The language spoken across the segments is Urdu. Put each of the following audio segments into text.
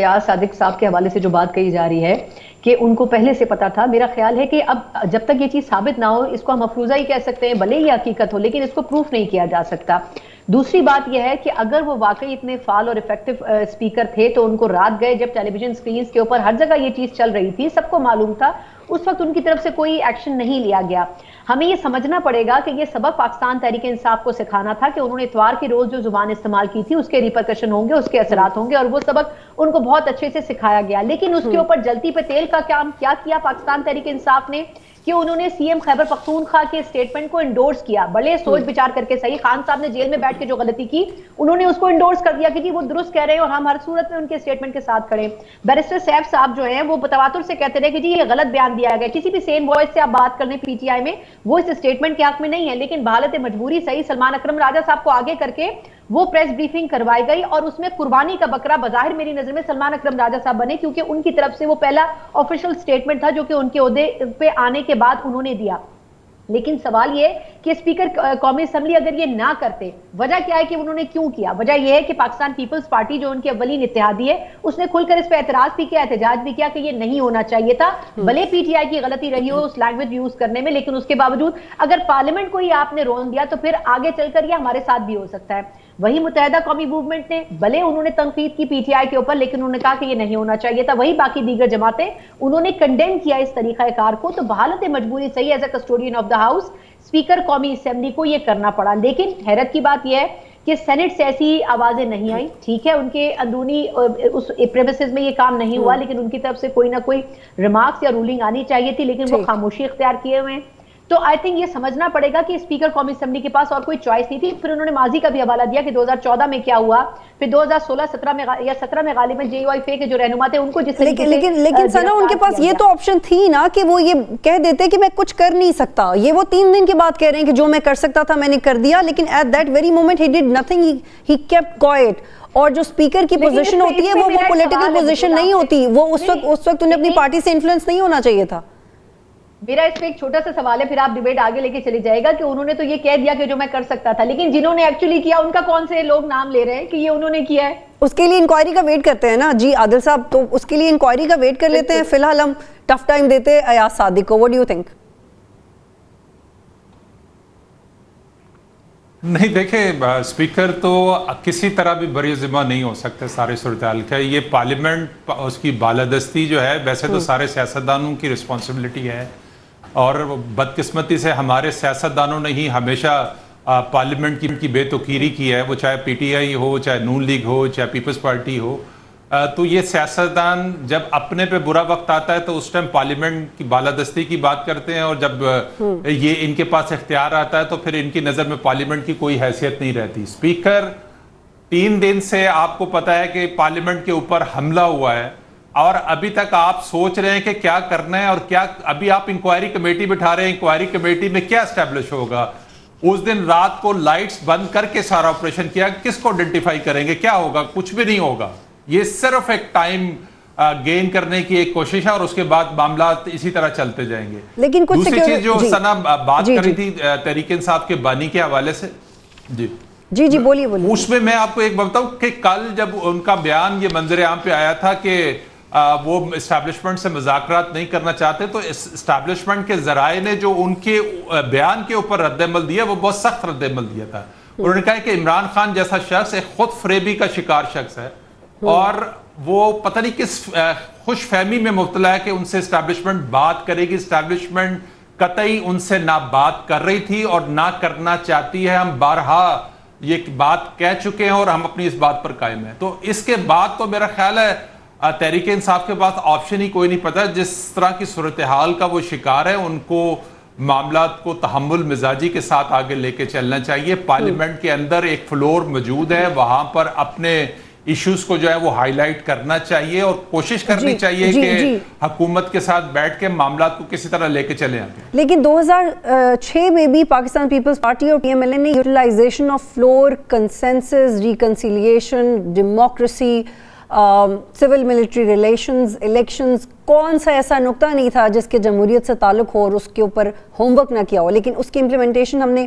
ریاض صادق صاحب کے حوالے سے جو بات کہی جا رہی ہے کہ ان کو پہلے سے پتا تھا، میرا خیال ہے کہ اب جب تک یہ چیز ثابت نہ ہو اس کو ہم افروزہ ہی کہہ سکتے ہیں، بھلے ہی حقیقت ہو لیکن اس کو پروف نہیں کیا جا سکتا۔ دوسری بات یہ ہے کہ اگر وہ واقعی اتنے فعال اور افیکٹو اسپیکر تھے تو ان کو رات گئے جب ٹیلی ویژن سکرینز کے اوپر ہر جگہ یہ چیز چل رہی تھی، سب کو معلوم تھا، اس وقت ان کی طرف سے کوئی ایکشن نہیں لیا گیا۔ ہمیں یہ سمجھنا پڑے گا کہ یہ سبق پاکستان تحریک انصاف کو سکھانا تھا کہ انہوں نے اتوار کی روز جو زبان استعمال کی تھی اس کے ریپرکشن ہوں گے، اس کے اثرات ہوں گے، اور وہ سبق ان کو بہت اچھے سے سکھایا گیا۔ لیکن اس کے اوپر جلتی پہ تیل کا کام کیا کیا پاکستان تحریک انصاف نے کہ انہوں نے سی ایم خیبر پختونخوا کے اسٹیٹمنٹ کو انڈورس کیا، بڑے سوچ بچار کر کے صحیح۔ خان صاحب نے جیل میں بیٹھ کے جو غلطی کی انہوں نے اس کو انڈورس کر دیا کہ جی وہ درست کہہ رہے ہیں اور ہم ہر صورت میں ان کے اسٹیٹمنٹ کے ساتھ کھڑے۔ بیرسٹر سیف صاحب جو ہیں وہ تواتر سے کہتے رہے کہ جی یہ غلط بیان دیا گیا، کسی بھی سین وائس سے آپ بات کرنے پی ٹی آئی میں وہ اس اسٹیٹمنٹ کے حق میں نہیں ہے، لیکن بحالت مجبوری صحیح سلمان اکرم راجہ صاحب کو آگے کر کے وہ پریس بریفنگ کروائی گئی اور اس میں قربانی کا بکرا بظاہر میری نظر میں سلمان اکرم راجہ صاحب بنے، کیونکہ ان کی طرف سے وہ پہلا آفیشل سٹیٹمنٹ تھا جو کہ ان کے عہدے پہ آنے کے بعد انہوں نے دیا۔ لیکن سوال یہ کہ اسپیکر قومی اسمبلی اگر یہ نہ کرتے، وجہ کیا ہے کہ انہوں نے کیوں کیا؟ وجہ یہ ہے کہ پاکستان پیپلز پارٹی جو ان کی اولین اتحادی ہے اس نے کھل کر اس پہ اعتراض بھی کیا، احتجاج بھی کیا کہ یہ نہیں ہونا چاہیے تھا، بھلے پی ٹی آئی کی غلطی رہی ہو اس لینگویج یوز کرنے میں، لیکن اس کے باوجود اگر پارلیمنٹ کو ہی آپ نے رون دیا تو پھر آگے چل کر یہ ہمارے ساتھ بھی ہو سکتا ہے۔ وہی متحدہ قومی موومنٹ نے بھلے انہوں نے تنقید کی پی ٹی آئی کے اوپر، لیکن انہوں نے کہا کہ یہ نہیں ہونا چاہیے تھا۔ وہی باقی دیگر جماعتیں انہوں نے کنڈیم کیا اس طریقہ کار کو، تو بحالت مجبوری صحیح as a custodian of the house speaker قومی اسمبلی کو یہ کرنا پڑا۔ لیکن حیرت کی بات یہ ہے کہ سینٹ سے ایسی آوازیں نہیں آئیں، ٹھیک ہے ان کے اندرونی اس پریمیسز میں یہ کام نہیں ہوا، لیکن ان کی طرف سے کوئی نہ کوئی ریمارکس یا رولنگ آنی چاہیے تھی، لیکن وہ خاموشی اختیار کیے ہوئے ہیں۔ تو آئی تھنک یہ سمجھنا پڑے گا کہ اسپیکر قومی اسمبلی کے پاس اور کوئی چوائس نہیں تھی۔ پھر انہوں نے ماضی کا بھی حوالہ دیا کہ 2014 میں کیا ہوا، پھر 2016-17 میں یا 17 میں غالباً جے یو آئی فے کے جو رہنما تھے ان کو جس طریقے سے لیکن سنا ان کے پاس یہ تو آپشن تھی نا کہ وہ یہ کہہ دیتے کہ میں کچھ کر نہیں سکتا۔ یہ وہ 3 دن کے بعد کہہ رہے ہیں کہ جو میں کر سکتا تھا میں نے کر دیا، لیکن at that very moment he did nothing, he kept quiet. اور جو اسپیکر کی پوزیشن ہوتی ہے وہ پولیٹیکل پوزیشن نہیں ہوتی، وہ اس وقت انہیں اپنی پارٹی سے انفلوئنس نہیں ہونا چاہیے تھا۔ میرا اس پہ ایک چھوٹا سا سوال ہے، پھر آپ ڈیبیٹ آگے لے کے چلی جائے گا، کہ انہوں نے تو یہ کہہ دیا کہ جو میں کر سکتا تھا، لیکن جنہوں نے ایکچولی کیا ان کا کون سے لوگ نام لے رہے ہیں کہ یہ انہوں نے کیا ہے؟ اس کے لیے انکوائری کا ویٹ کرتے ہیں نا جی عادل صاحب، تو اس کے لیے انکوائری کا ویٹ کر لیتے ہیں۔ فی الحال ہم ٹف ٹائم دیتے ہیں ایاز صادق کو، what do you think؟ نہیں دیکھیں، اسپیکر تو کسی طرح بھی بری ذمہ نہیں ہو سکتے سارے صورتحال کا۔ یہ پارلیمنٹ اس کی بالادستی جو ہے ویسے تو سارے سیاستدانوں کی رسپانسبلٹی ہے، اور بدقسمتی سے ہمارے سیاستدانوں نے ہی ہمیشہ پارلیمنٹ کی بے توقیری کی ہے، وہ چاہے پی ٹی آئی ہو، چاہے نون لیگ ہو، چاہے پیپلز پارٹی ہو۔ تو یہ سیاستدان جب اپنے پہ برا وقت آتا ہے تو اس ٹائم پارلیمنٹ کی بالادستی کی بات کرتے ہیں، اور جب یہ ان کے پاس اختیار آتا ہے تو پھر ان کی نظر میں پارلیمنٹ کی کوئی حیثیت نہیں رہتی۔ اسپیکر 3 دن سے آپ کو پتا ہے کہ پارلیمنٹ کے اوپر حملہ ہوا ہے، اور ابھی تک آپ سوچ رہے ہیں کہ کیا کرنا ہے، اور کیا ابھی آپ انکوائری کمیٹی بٹھا رہے ہیں، انکوائری کمیٹی میں کیا اسٹیبلش ہوگا؟ اس دن رات کو لائٹس بند کر کے سارا آپریشن کیا، کس کو آئیڈینٹیفائی کریں گے؟ کیا ہوگا؟ کچھ بھی نہیں ہوگا۔ یہ صرف ایک ٹائم گین کرنے کی ایک کوشش ہے، اور اس کے بعد معاملات اسی طرح چلتے جائیں گے۔ لیکن دوسری چیز جو سنا بات کری تھی تحریک انصاف کے بانی کے حوالے سے، جی بولیے۔ اس میں آپ کو ایک بتاؤں کہ کل جب ان کا بیان یہ منظر عام پہ آیا تھا کہ وہ اسٹیبلشمنٹ سے مذاکرات نہیں کرنا چاہتے، تو اسٹیبلشمنٹ کے ذرائع نے جو ان کے بیان کے اوپر رد عمل دیا وہ بہت سخت رد عمل دیا تھا۔ انہوں نے کہا کہ عمران خان جیسا شخص ایک خود فریبی کا شکار شخص ہے، اور وہ پتہ نہیں کس خوش فہمی میں مبتلا ہے کہ ان سے اسٹیبلشمنٹ بات کرے گی۔ اسٹیبلشمنٹ قطعی ان سے نہ بات کر رہی تھی اور نہ کرنا چاہتی ہے۔ ہم بارہا یہ بات کہہ چکے ہیں اور ہم اپنی اس بات پر قائم ہیں۔ تو اس کے بعد تو میرا خیال ہے تحریک انصاف کے پاس آپشن ہی کوئی نہیں، پتا جس طرح کی صورتحال کا وہ شکار ہے ان کو معاملات کو تحمل مزاجی کے ساتھ آگے لے کے چلنا چاہیے۔ پارلیمنٹ کے اندر ایک فلور موجود ہے، وہاں پر اپنے ایشوز کو جو ہے وہ ہائی لائٹ کرنا چاہیے، اور کوشش کرنی چاہیے کہ حکومت کے ساتھ بیٹھ کے معاملات کو کسی طرح لے کے چلیں آگے۔ لیکن 2006 میں بھی پاکستان پیپلز پارٹی اور پی ایم ایل اے نے utilization of floor, consensus, reconciliation, democracy, civil military relations, elections, کون سا ایسا نقطہ نہیں تھا جس کے جمہوریت سے تعلق ہو اور اس کے اوپر ہوم ورک نہ کیا ہو، لیکن اس کی امپلیمنٹیشن ہم نے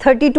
32